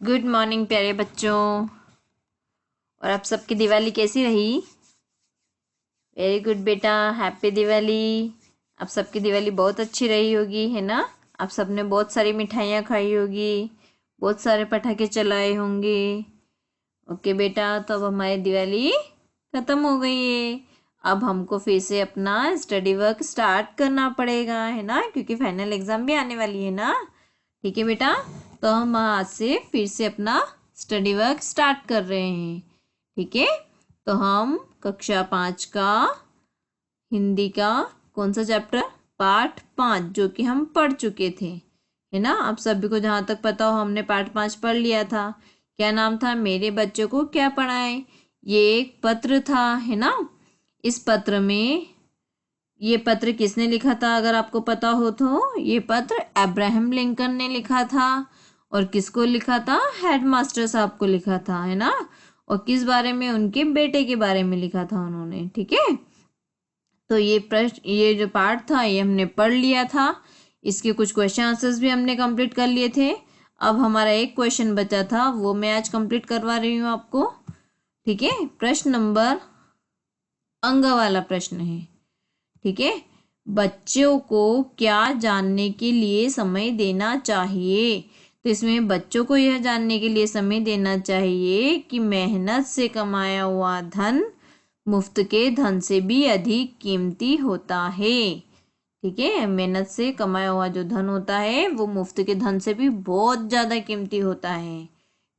Good morning प्यारे बच्चों। और आप सबकी दिवाली कैसी रही? वेरी गुड बेटा, हैप्पी दिवाली। आप सबकी दिवाली बहुत अच्छी रही होगी, है ना? आप सबने बहुत सारी मिठाइयाँ खाई होगी, बहुत सारे पटाखे चलाए होंगे। ओके बेटा, तो अब हमारी दिवाली ख़त्म हो गई है। अब हमको फिर से अपना स्टडी वर्क स्टार्ट करना पड़ेगा, है ना? क्योंकि फाइनल एग्ज़ाम भी आने वाली है ना। ठीक है बेटा, तो हम आज से फिर से अपना स्टडी वर्क स्टार्ट कर रहे हैं। ठीक है, तो हम कक्षा 5 का हिंदी का कौन सा चैप्टर, पाठ 5, जो कि हम पढ़ चुके थे, है ना? आप सभी को जहाँ तक पता हो हमने पाठ 5 पढ़ लिया था। क्या नाम था? मेरे बच्चों को क्या पढ़ाएं। ये एक पत्र था, है ना? इस पत्र में, ये पत्र किसने लिखा था अगर आपको पता हो तो? ये पत्र अब्राहम लिंकन ने लिखा था। और किसको लिखा था? हेडमास्टर साहब को लिखा था, है ना? और किस बारे में? उनके बेटे के बारे में लिखा था उन्होंने। ठीक है, तो ये प्रश्न, ये जो पार्ट था ये हमने पढ़ लिया था। इसके कुछ क्वेश्चन आंसर्स भी हमने कंप्लीट कर लिए थे। अब हमारा एक क्वेश्चन बचा था, वो मैं आज कंप्लीट करवा रही हूँ आपको। ठीक है, प्रश्न नंबर, अंग वाला प्रश्न है। ठीक है, बच्चों को क्या जानने के लिए समय देना चाहिए? तो इसमें बच्चों को यह जानने के लिए समय देना चाहिए कि मेहनत से कमाया हुआ धन मुफ्त के धन से भी अधिक कीमती होता है। ठीक है, मेहनत से कमाया हुआ जो धन होता है वो मुफ्त के धन से भी बहुत ज्यादा कीमती होता है।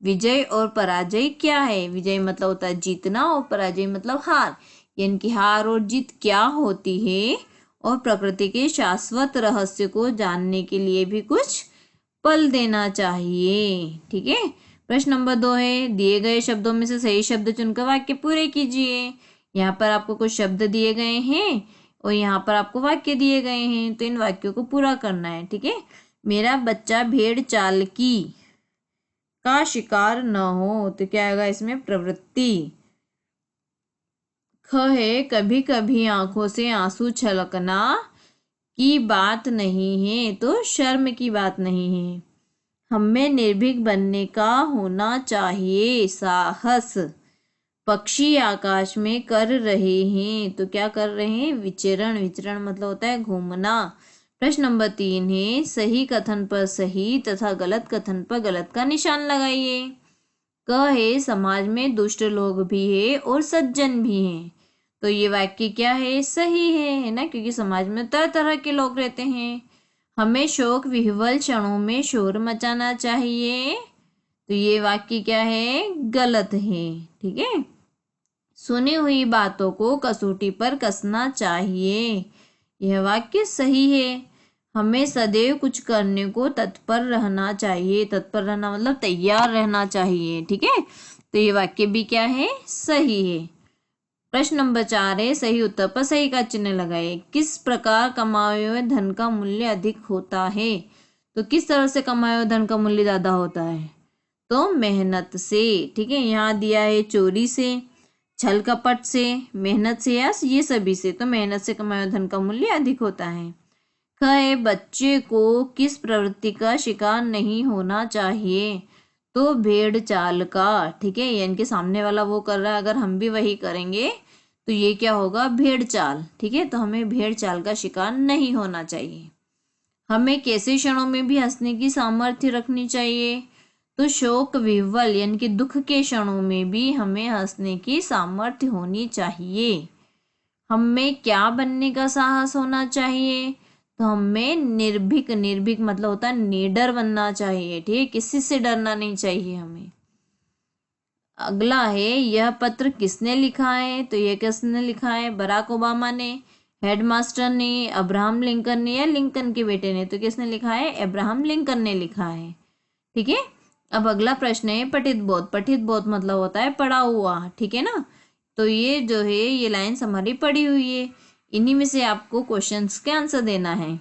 विजय और पराजय क्या है? विजय मतलब होता है जीतना, और पराजय मतलब हार, यानी कि हार और जीत क्या होती है। और प्रकृति के शाश्वत रहस्य को जानने के लिए भी कुछ पल देना चाहिए। ठीक है, प्रश्न नंबर 2 है, दिए गए शब्दों में से सही शब्द चुनकर वाक्य पूरे कीजिए। यहाँ पर आपको कुछ शब्द दिए गए हैं और यहाँ पर आपको वाक्य दिए गए हैं, तो इन वाक्यों को पूरा करना है। ठीक है, मेरा बच्चा भेड़ चाल की का शिकार न हो, तो क्या आएगा इसमें? प्रवृत्ति। ख है, कभी कभी आंखों से आंसू छलकना की बात नहीं है, तो शर्म की बात नहीं है। हमें निर्भीक बनने का होना चाहिए, साहस। पक्षी आकाश में कर रहे हैं, तो क्या कर रहे हैं? विचरण। विचरण मतलब होता है घूमना। प्रश्न नंबर 3 है, सही कथन पर सही तथा गलत कथन पर गलत का निशान लगाइए। क है, समाज में दुष्ट लोग भी है और सज्जन भी हैं, तो ये वाक्य क्या है? सही है ना? क्योंकि समाज में तरह तरह के लोग रहते हैं। हमें शोक विह्वल क्षणों में शोर मचाना चाहिए, तो ये वाक्य क्या है? गलत है। ठीक है, सुनी हुई बातों को कसौटी पर कसना चाहिए, यह वाक्य सही है। हमें सदैव कुछ करने को तत्पर रहना चाहिए, तत्पर रहना मतलब तैयार रहना चाहिए। ठीक है, तो ये वाक्य भी क्या है? सही है। प्रश्न नंबर 4 है, सही उत्तर पर सही का चिन्ह लगाइए। किस प्रकार कमाए हुए धन का मूल्य अधिक होता है? तो किस तरह से कमाए हुए धन का मूल्य ज्यादा होता है? तो मेहनत से। ठीक है, यहाँ दिया है चोरी से, छल कपट से, मेहनत से, या ये सभी से, तो मेहनत से कमाए हुए धन का मूल्य अधिक होता है। ख है, बच्चे को किस प्रवृत्ति का शिकार नहीं होना चाहिए? तो भेड़ चाल का। ठीक है, यानी कि सामने वाला वो कर रहा है, अगर हम भी वही करेंगे तो ये क्या होगा? भेड़ चाल। ठीक है, तो हमें भेड़ चाल का शिकार नहीं होना चाहिए। हमें कैसे क्षणों में भी हंसने की सामर्थ्य रखनी चाहिए? तो शोक विह्वल यानी कि दुख के क्षणों में भी हमें हंसने की सामर्थ्य होनी चाहिए। हमें क्या बनने का साहस होना चाहिए? तो हमें निर्भीक, निर्भीक मतलब होता है निडर बनना चाहिए। ठीक है, किसी से डरना नहीं चाहिए हमें। अगला है, यह पत्र किसने लिखा है? तो यह किसने लिखा है? बराक ओबामा ने, हेडमास्टर ने, अब्राहम लिंकन ने, या लिंकन के बेटे ने? तो किसने लिखा है? अब्राहम लिंकन ने लिखा है। ठीक है, अब अगला प्रश्न है पठित बोध। पठित बोध मतलब होता है पढ़ा हुआ। ठीक है ना, तो ये जो है ये लाइन्स हमारी पढ़ी हुई है, इन्हीं में से आपको क्वेश्चंस के आंसर देना है।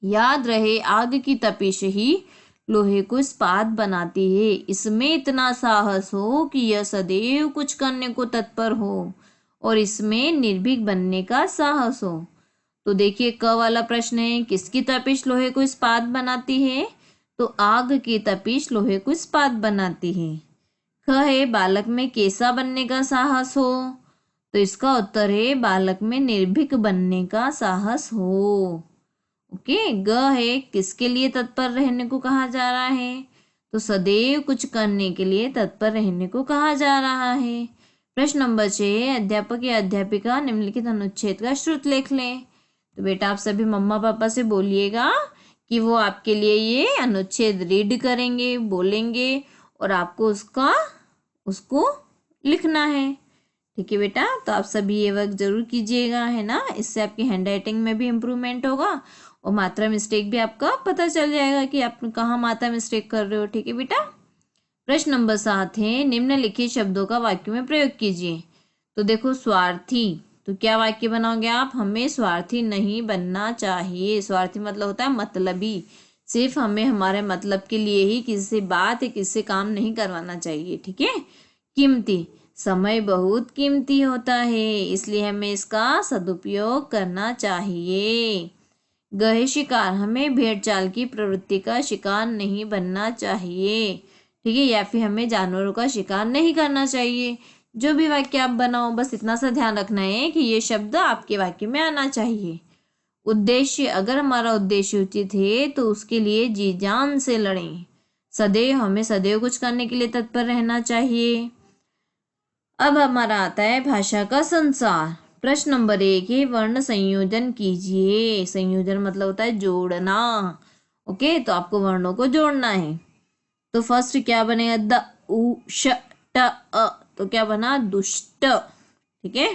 याद रहे, आग की तपिश ही लोहे को इस्पात बनाती है। इसमें इतना साहस हो कि यह सदैव कुछ करने को तत्पर हो, और इसमें निर्भीक बनने का साहस हो। तो देखिए क वाला प्रश्न है, किसकी तपिश लोहे को इस्पात बनाती है? तो आग की तपिश लोहे को इस्पात बनाती है। ख है बालक में कैसा बनने का साहस हो, तो इसका उत्तर है बालक में निर्भीक बनने का साहस हो। ओके। ग है किसके लिए तत्पर रहने को कहा जा रहा है, तो सदैव कुछ करने के लिए तत्पर रहने को कहा जा रहा है। प्रश्न नंबर 6, अध्यापक या अध्यापिका निम्नलिखित अनुच्छेद का श्रुत लेख लें। तो बेटा आप सभी मम्मा पापा से बोलिएगा कि वो आपके लिए ये अनुच्छेद रीड करेंगे, बोलेंगे और आपको उसको लिखना है। ठीक है बेटा, तो आप सभी ये वर्क जरूर कीजिएगा, है ना। इससे आपकी हैंड राइटिंग में भी इम्प्रूवमेंट होगा और मात्रा मिस्टेक भी आपका पता चल जाएगा कि आप कहाँ मात्रा मिस्टेक कर रहे हो। ठीक है बेटा। प्रश्न नंबर 7 है, निम्नलिखित शब्दों का वाक्य में प्रयोग कीजिए। तो देखो स्वार्थी, तो क्या वाक्य बनाओगे आप, हमें स्वार्थी नहीं बनना चाहिए। स्वार्थी मतलब होता है मतलबी, सिर्फ हमें हमारे मतलब के लिए ही किसी से बात या किसी से काम नहीं करवाना चाहिए। ठीक है। कीमती, समय बहुत कीमती होता है, इसलिए हमें इसका सदुपयोग करना चाहिए। गहे शिकार, हमें भेड़चाल की प्रवृत्ति का शिकार नहीं बनना चाहिए। ठीक है, या फिर हमें जानवरों का शिकार नहीं करना चाहिए। जो भी वाक्य आप बनाओ बस इतना सा ध्यान रखना है कि ये शब्द आपके वाक्य में आना चाहिए। उद्देश्य, अगर हमारा उद्देश्य उचित है तो उसके लिए जी जान से लड़ें। सदैव, हमें सदैव कुछ करने के लिए तत्पर रहना चाहिए। अब हमारा आता है भाषा का संसार। प्रश्न नंबर 1 है, वर्ण संयोजन कीजिए। संयोजन मतलब होता है जोड़ना। ओके, तो आपको वर्णों को जोड़ना है। तो फर्स्ट क्या बनेगा, द उ श ट अ, तो क्या बना, दुष्ट। ठीक है।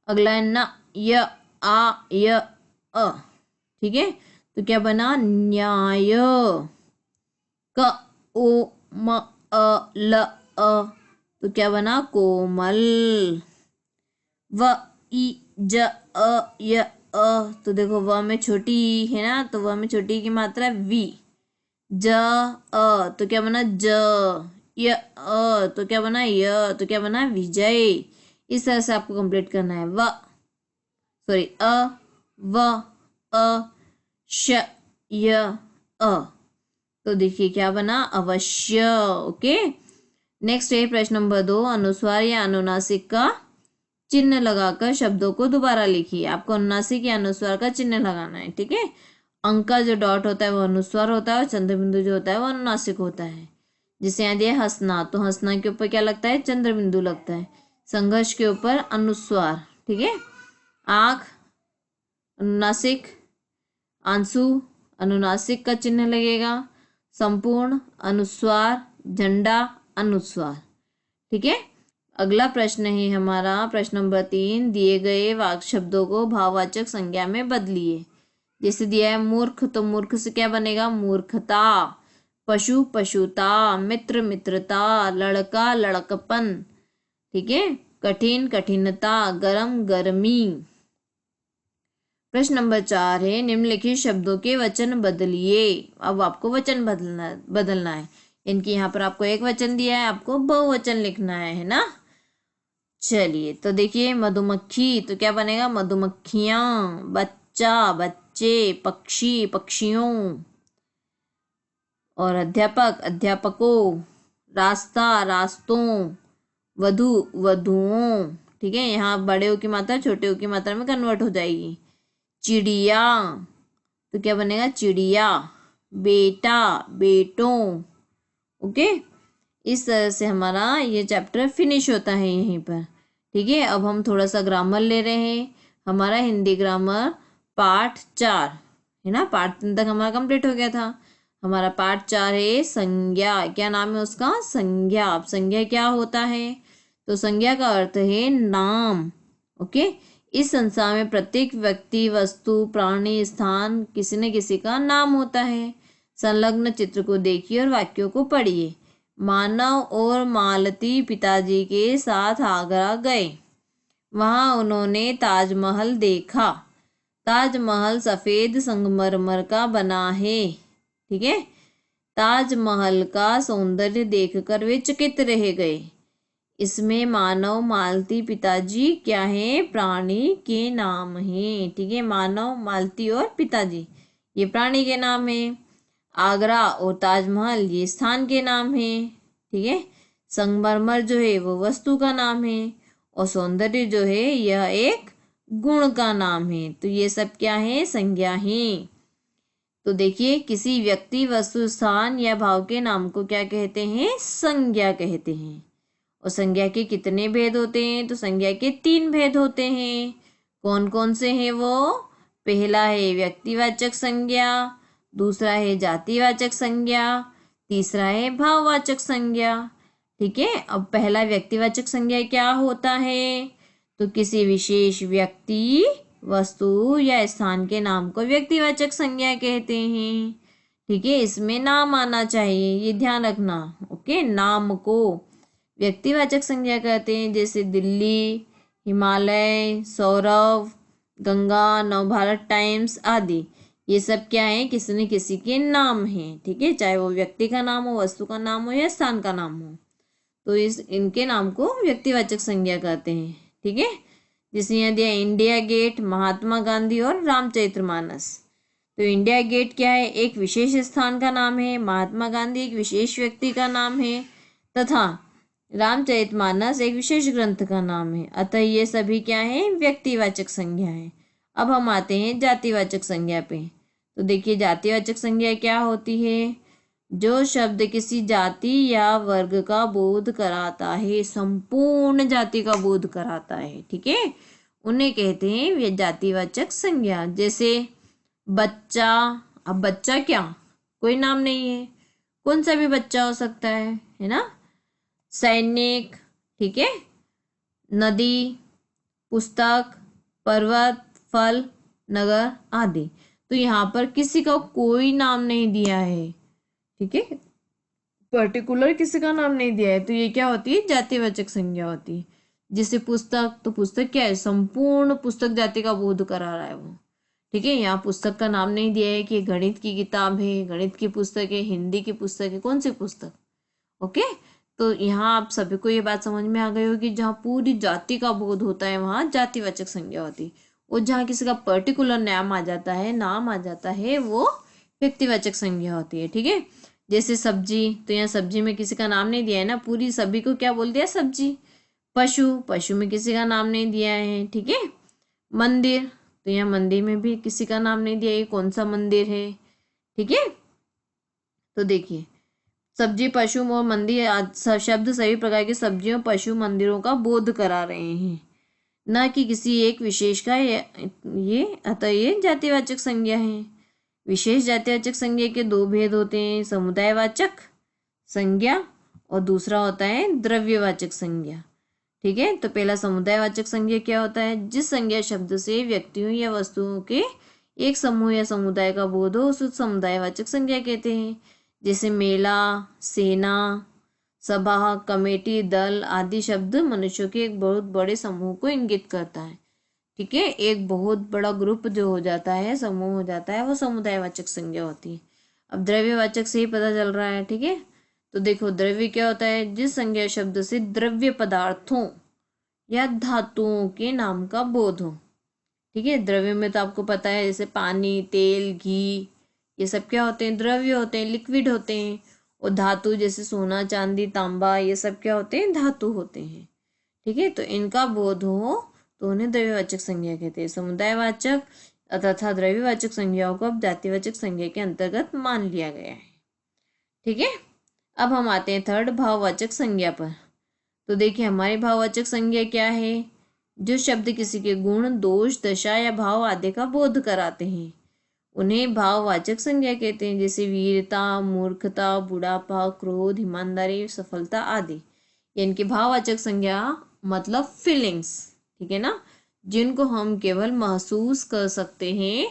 अगला है न य आ य अ, ठीक है, तो क्या बना, न्याय। क ओ म अ ल अ, तो क्या बना, कोमल। व ई ज अ य अ, तो देखो व में छोटी है ना, तो व में छोटी की मात्रा वी। ज अ, तो क्या बना, ज। य अ, तो क्या बना, य। तो क्या बना, विजय। इस तरह से आपको कंप्लीट करना है। व अ श य अ, तो देखिए क्या बना, अवश्य। ओके। नेक्स्ट है प्रश्न नंबर 2, अनुस्वार या अनुनासिक का चिन्ह लगाकर शब्दों को दोबारा लिखिए। आपको अनुनासिक या अनुस्वार का चिन्ह लगाना है। ठीक है। अंक का जो डॉट होता है वो अनुस्वार होता है और चंद्र बिंदु जो होता है वो अनुनासिक होता है। जिसे यहाँ दिया हंसना, तो हंसना के ऊपर क्या लगता है, चंद्र बिंदु लगता है। संघर्ष के ऊपर अनुस्वार। ठीक है। आंख अनुनासिक, आंसू अनुनासिक का चिन्ह लगेगा, संपूर्ण अनुस्वार, झंडा अनुस्वार। ठीक है। अगला प्रश्न है हमारा प्रश्न नंबर 3, दिए गए वाक्य शब्दों को भाववाचक संज्ञा में बदलिए। जैसे दिया है मूर्ख, तो मूर्ख से क्या बनेगा, मूर्खता। पशु पशुता, मित्र मित्रता, लड़का लड़कपन। ठीक है। कठिन कठिनता, गरम गर्मी। प्रश्न नंबर 4 है, निम्नलिखित शब्दों के वचन बदलिए। अब आपको वचन बदलना है। इनकी यहाँ पर आपको एक वचन दिया है, आपको बहुवचन लिखना है ना। चलिए, तो देखिए मधुमक्खी, तो क्या बनेगा, मधुमक्खियां। बच्चा बच्चे, पक्षी पक्षियों। और अध्यापक अध्यापकों, रास्ता रास्तों, वधु वधुओं। ठीक है, यहाँ बड़े ओ की मात्रा छोटे ओ की मात्रा में कन्वर्ट हो जाएगी। चिड़िया, तो क्या बनेगा, चिड़िया। बेटा बेटों। ओके। इस तरह से हमारा ये चैप्टर फिनिश होता है यहीं पर। ठीक है। अब हम थोड़ा सा ग्रामर ले रहे हैं। हमारा हिंदी ग्रामर पार्ट 4 है ना, पार्ट 3 तक हमारा कंप्लीट हो गया था। हमारा पार्ट 4 है संज्ञा। क्या नाम है उसका, संज्ञा। अब संज्ञा क्या होता है, तो संज्ञा का अर्थ है नाम। ओके। इस संसार में प्रत्येक व्यक्ति, वस्तु, प्राणी, स्थान, किसी न किसी का नाम होता है। संलग्न चित्र को देखिए और वाक्यों को पढ़िए। मानव और मालती पिताजी के साथ आगरा गए। वहां उन्होंने ताजमहल देखा। ताजमहल सफेद संगमरमर का बना है। ठीक है। ताजमहल का सौंदर्य देखकर वे चकित रह गए। इसमें मानव, मालती, पिताजी क्या है, प्राणी के नाम हैं। ठीक है। मानव, मालती और पिताजी ये प्राणी के नाम है। आगरा और ताजमहल ये स्थान के नाम हैं, ठीक है। संगमरमर जो है वो वस्तु का नाम है, और सौंदर्य जो है यह एक गुण का नाम है। तो ये सब क्या है? संज्ञा है। तो देखिए, किसी व्यक्ति, वस्तु, स्थान या भाव के नाम को क्या कहते हैं? संज्ञा कहते हैं। और संज्ञा के कितने भेद होते हैं? तो संज्ञा के 3 भेद होते हैं। कौन कौन से हैं वो? पहला है व्यक्तिवाचक संज्ञा, दूसरा है जातिवाचक संज्ञा, तीसरा है भाववाचक संज्ञा। ठीक है। अब पहला व्यक्तिवाचक संज्ञा क्या होता है? तो किसी विशेष व्यक्ति, वस्तु या स्थान के नाम को व्यक्तिवाचक संज्ञा कहते हैं। ठीक है। इसमें नाम आना चाहिए, ये ध्यान रखना। ओके, नाम को व्यक्तिवाचक संज्ञा कहते हैं, जैसे दिल्ली, हिमालय, सौरभ, गंगा, नवभारत टाइम्स आदि। ये सब क्या है? किसी न किसी के नाम हैं। ठीक है, चाहे वो व्यक्ति का नाम हो, वस्तु का नाम हो या स्थान का नाम हो, तो इनके नाम को व्यक्तिवाचक संज्ञा कहते हैं। ठीक है। जैसे यहाँ दिया इंडिया गेट, महात्मा गांधी और रामचरितमानस। तो इंडिया गेट क्या है? एक विशेष स्थान का नाम है। महात्मा गांधी एक विशेष व्यक्ति का नाम है, तथा रामचरितमानस एक विशेष ग्रंथ का नाम है। अतः ये सभी क्या है? व्यक्तिवाचक संज्ञा है। अब हम आते हैं जातिवाचक संज्ञा पे। तो देखिए, जातिवाचक संज्ञा क्या होती है? जो शब्द किसी जाति या वर्ग का बोध कराता है, संपूर्ण जाति का बोध कराता है, ठीक है, उन्हें कहते हैं वे जातिवाचक संज्ञा। जैसे बच्चा। अब बच्चा क्या? कोई नाम नहीं है, कौन सा भी बच्चा हो सकता है ना। सैनिक, ठीक है, नदी, पुस्तक, पर्वत, फल, नगर आदि। तो यहाँ पर किसी का कोई नाम नहीं दिया है, ठीक है, पर्टिकुलर किसी का नाम नहीं दिया है। तो ये क्या होती है? जातिवाचक संज्ञा होती है। जैसे पुस्तक, तो पुस्तक क्या है? संपूर्ण पुस्तक जाति का बोध करा रहा है वो। ठीक है, यहाँ पुस्तक का नाम नहीं दिया है कि गणित की किताब है, गणित की पुस्तक है, हिंदी की पुस्तक है, कौन सी पुस्तक। ओके, तो यहाँ आप सभी को ये बात समझ में आ गई होगी, जहाँ पूरी जाति का बोध होता है वहाँ जातिवाचक संज्ञा होती है, और जहाँ किसी का पर्टिकुलर नाम आ जाता है वो व्यक्तिवाचक संज्ञा होती है। ठीक है। जैसे सब्जी, तो यहाँ सब्जी में किसी का नाम नहीं दिया है ना, पूरी सभी को क्या बोल दिया? सब्जी। पशु, पशु में किसी का नाम नहीं दिया है। ठीक है। मंदिर, तो यहाँ मंदिर में भी किसी का नाम नहीं दिया है, कौन सा मंदिर है। ठीक है। तो देखिए, सब्जी, पशु और मंदिर शब्द सभी प्रकार के सब्जियों, पशु, मंदिरों का बोध करा रहे हैं, न कि किसी एक विशेष का। ये अतः ये जातिवाचक संज्ञा है। विशेष जातिवाचक संज्ञा के 2 भेद होते हैं, समुदायवाचक संज्ञा और दूसरा होता है द्रव्यवाचक संज्ञा। ठीक है। तो पहला समुदायवाचक संज्ञा क्या होता है? जिस संज्ञा शब्द से व्यक्तियों या वस्तुओं के एक समूह या समुदाय का बोध हो, उस समुदायवाचक संज्ञा कहते हैं। जैसे मेला, सेना, सभा, कमेटी, दल आदि शब्द मनुष्यों के एक बहुत बड़े समूह को इंगित करता है। ठीक है, एक बहुत बड़ा ग्रुप जो हो जाता है, समूह हो जाता है, वो समुदायवाचक संज्ञा होती है। अब द्रव्यवाचक से ही पता चल रहा है। ठीक है। तो देखो, द्रव्य क्या होता है? जिस संज्ञा शब्द से द्रव्य पदार्थों या धातुओं के नाम का बोध हो। ठीक है। द्रव्य में तो आपको पता है, जैसे पानी, तेल, घी, ये सब क्या होते हैं? द्रव्य होते हैं, लिक्विड होते हैं। और धातु जैसे सोना, चांदी, तांबा, ये सब क्या होते हैं? धातु होते हैं। ठीक है। तो इनका बोध हो तो उन्हें द्रव्यवाचक संज्ञा कहते हैं। समुदायवाचक तथा द्रव्यवाचक संज्ञाओं को अब जातिवाचक संज्ञा के अंतर्गत मान लिया गया है। ठीक है। अब हम आते हैं थर्ड, भाववाचक संज्ञा पर। तो देखिए, हमारी भाववाचक संज्ञा क्या है? जो शब्द किसी के गुण, दोष, दशा या भाव आदि का बोध कराते हैं, उन्हें भाववाचक संज्ञा कहते हैं। जैसे वीरता, मूर्खता, बुढ़ापा, क्रोध, ईमानदारी, सफलता आदि। इनकी भाववाचक संज्ञा मतलब फीलिंग्स, ठीक है ना, जिनको हम केवल महसूस कर सकते हैं,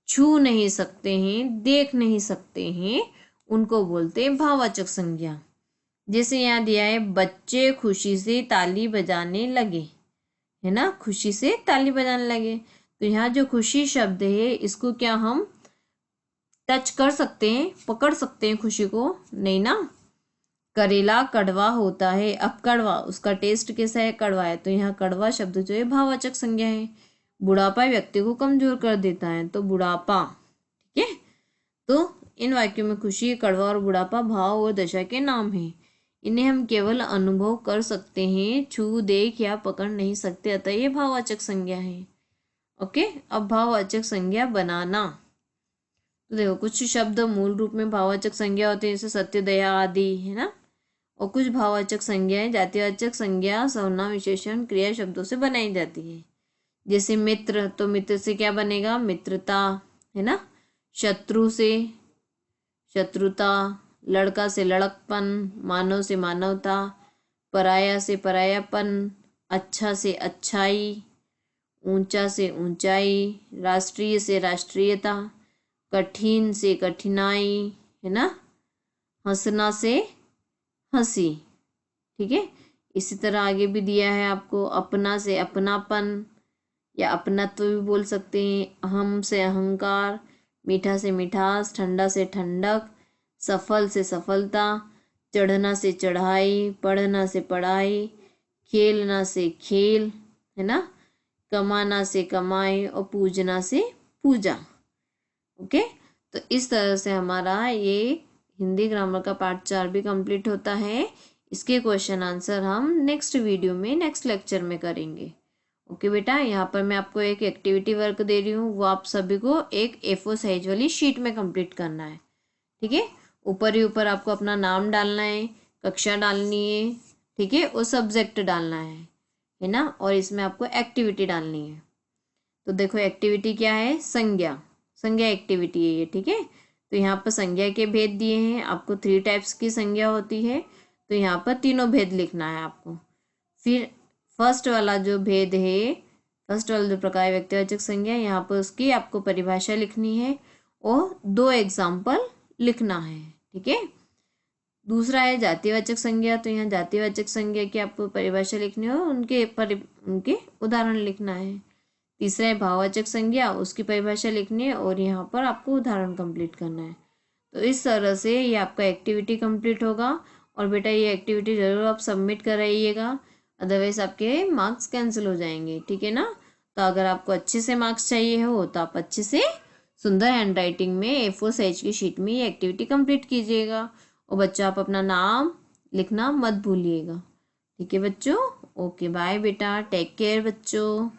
छू नहीं सकते हैं, देख नहीं सकते हैं, उनको बोलते हैं भाववाचक संज्ञा। जैसे यहाँ दिया है, बच्चे खुशी से ताली बजाने लगे, है ना, खुशी से ताली बजाने लगे। तो यहाँ जो खुशी शब्द है, इसको क्या हम टच कर सकते हैं, पकड़ सकते हैं खुशी को? नहीं ना। करेला कड़वा होता है। अब कड़वा, उसका टेस्ट कैसा है? कड़वा है। तो यहाँ कड़वा शब्द जो है भाववाचक संज्ञा है। बुढ़ापा व्यक्ति को कमजोर कर देता है, तो बुढ़ापा। ठीक है। तो इन वाक्यों में खुशी, कड़वा और बुढ़ापा भाव और दशा के नाम हैं। इन्हें हम केवल अनुभव कर सकते हैं, छू, देख या पकड़ नहीं सकते, अतः ये भाववाचक संज्ञा है। ओके, अब भाववाचक संज्ञा बनाना। तो देखो, कुछ शब्द मूल रूप में भाववाचक संज्ञा होते हैं, जैसे सत्य, दया आदि, है ना। और कुछ भाववाचक संज्ञाएं जातिवाचक संज्ञा, सर्वनाम, विशेषण, क्रिया शब्दों से बनाई जाती है। जैसे मित्र, तो मित्र से क्या बनेगा? मित्रता, है ना। शत्रु से शत्रुता, लड़का से लड़कपन, मानव से मानवता, पराया से परायापन, अच्छा से अच्छाई, ऊंचा से ऊंचाई, राष्ट्रीय से राष्ट्रीयता, कठिन से कठिनाई, है ना। हंसना से हंसी, ठीक है। इसी तरह आगे भी दिया है आपको, अपना से अपनापन या अपनत्व भी बोल सकते हैं, अहम से अहंकार, मीठा से मिठास, ठंडा से ठंडक, सफल से सफलता, चढ़ना से चढ़ाई, पढ़ना से पढ़ाई, खेलना से खेल, है ना। कमाना से कमाई और पूजना से पूजा। ओके, तो इस तरह से हमारा ये हिंदी ग्रामर का पार्ट 4 भी कंप्लीट होता है। इसके क्वेश्चन आंसर हम नेक्स्ट वीडियो में, नेक्स्ट लेक्चर में करेंगे। ओके बेटा, यहाँ पर मैं आपको एक एक्टिविटी वर्क दे रही हूँ, वो आप सभी को एक A4 साइज वाली शीट में कंप्लीट करना है, ठीक है। ऊपर ही ऊपर आपको अपना नाम डालना है, कक्षा डालनी है, ठीक है, और सब्जेक्ट डालना है ना। और इसमें आपको एक्टिविटी डालनी है। तो देखो, एक्टिविटी क्या है? संज्ञा, संज्ञा एक्टिविटी है ये, ठीक है। तो यहाँ पर संज्ञा के भेद दिए हैं आपको। 3 टाइप्स की संज्ञा होती है, तो यहाँ पर तीनों भेद लिखना है आपको। फिर फर्स्ट वाला जो भेद है, फर्स्ट वाला जो प्रकार व्यक्तिवाचक संज्ञा, यहाँ पर उसकी आपको परिभाषा लिखनी है और 2 एग्जाम्पल लिखना है, ठीक है। दूसरा है जातिवाचक संज्ञा, तो यहाँ जातिवाचक संज्ञा की आपको परिभाषा लिखनी है और उनके उदाहरण लिखना है। तीसरा है भाववाचक संज्ञा, उसकी परिभाषा लिखनी है और यहाँ पर आपको उदाहरण कंप्लीट करना है। तो इस तरह से ये आपका एक्टिविटी कंप्लीट होगा। और बेटा, ये एक्टिविटी ज़रूर आप सबमिट कराइएगा, अदरवाइज आपके मार्क्स कैंसिल हो जाएंगे, ठीक है ना। तो अगर आपको अच्छे से मार्क्स चाहिए हो तो आप अच्छे से सुंदर हैंड राइटिंग में A4 साइज की शीट में ये एक्टिविटी कंप्लीट कीजिएगा। और बच्चों, आप अपना नाम लिखना मत भूलिएगा, ठीक है बच्चों। ओके, बाय बेटा, टेक केयर बच्चों।